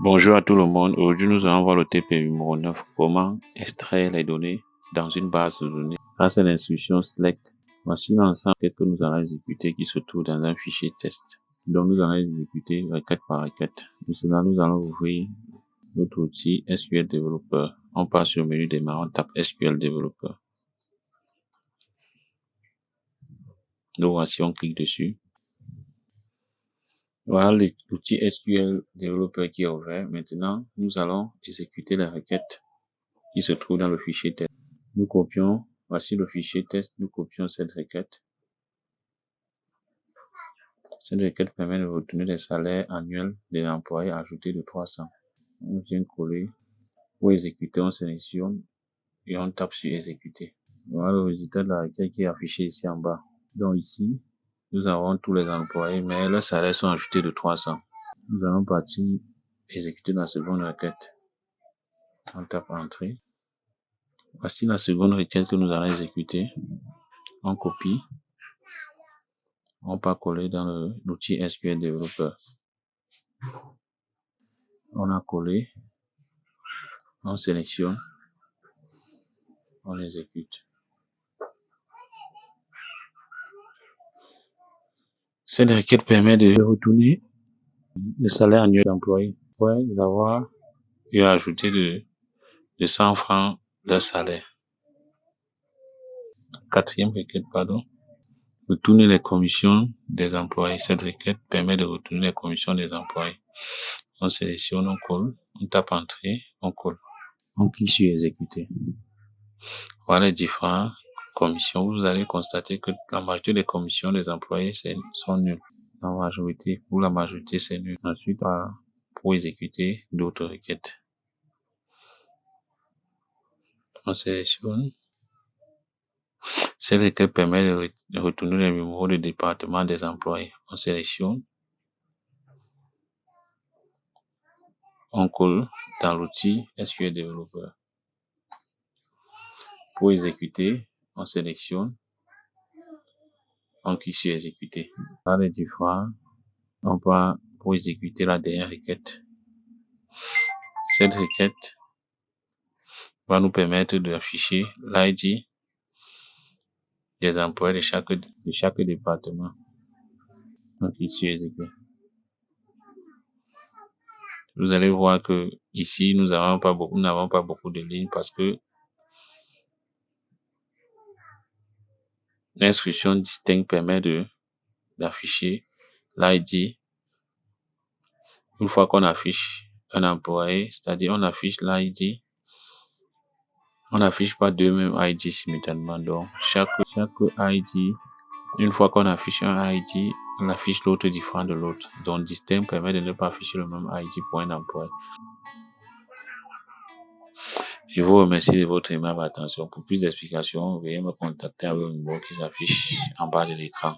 Bonjour à tout le monde. Aujourd'hui, nous allons voir le TP numéro 9. Comment extraire les données dans une base de données grâce à l'instruction select. Voici l'ensemble que nous allons exécuter qui se trouve dans un fichier test. Donc, nous allons exécuter requête par requête. Pour cela, nous allons ouvrir notre outil SQL Developer. On passe sur le menu démarrant, on tape SQL Developer. Donc, voici, on clique dessus. Voilà l'outil SQL Developer qui est ouvert. Maintenant, nous allons exécuter les requêtes qui se trouve dans le fichier test. Nous copions, voici le fichier test, nous copions cette requête. Cette requête permet de retourner les salaires annuels des employés ajoutés de 300. On vient coller. Pour exécuter, on sélectionne et on tape sur exécuter. Voilà le résultat de la requête qui est affiché ici en bas. Donc ici, nous avons tous les employés, mais leurs salaires sont ajoutés de 300. Nous allons partir exécuter la seconde requête. On tape entrée. Voici la seconde requête que nous allons exécuter. On copie. On peut coller dans l'outil SQL Developer. On a collé. On sélectionne. On exécute. Cette requête permet de retourner le salaire annuel d'employés. Après avoir eu ajouté de 100 francs leur salaire. Quatrième requête, retourner les commissions des employés. Cette requête permet de retourner les commissions des employés. On sélectionne, on colle, on tape entrée, on colle. On clique sur exécuter. Voilà les différentes commissions. Vous allez constater que la majorité des commissions des employés sont nulles. Pour la majorité, c'est nul. Ensuite, pour exécuter d'autres requêtes. On sélectionne. Cette requête permet de retourner les numéros de département des employés. On sélectionne. On colle dans l'outil SQL Developer. Pour exécuter, on sélectionne. On clique sur exécuter. Dans les différents, on va pour exécuter la dernière requête. Cette requête va nous permettre d'afficher l'ID des employés de chaque département. On clique sur exécuter. Vous allez voir que ici, nous n'avons pas beaucoup de lignes parce que l'instruction distinct permet d'afficher l'ID. Une fois qu'on affiche un employé, c'est-à-dire on affiche l'ID, on n'affiche pas deux mêmes ID simultanément. Donc, chaque ID, une fois qu'on affiche un ID, on affiche l'autre différent de l'autre. Donc, distinct permet de ne pas afficher le même ID pour un employé. Je vous remercie de votre aimable attention. Pour plus d'explications, veuillez me contacter avec le numéro qui s'affiche en bas de l'écran.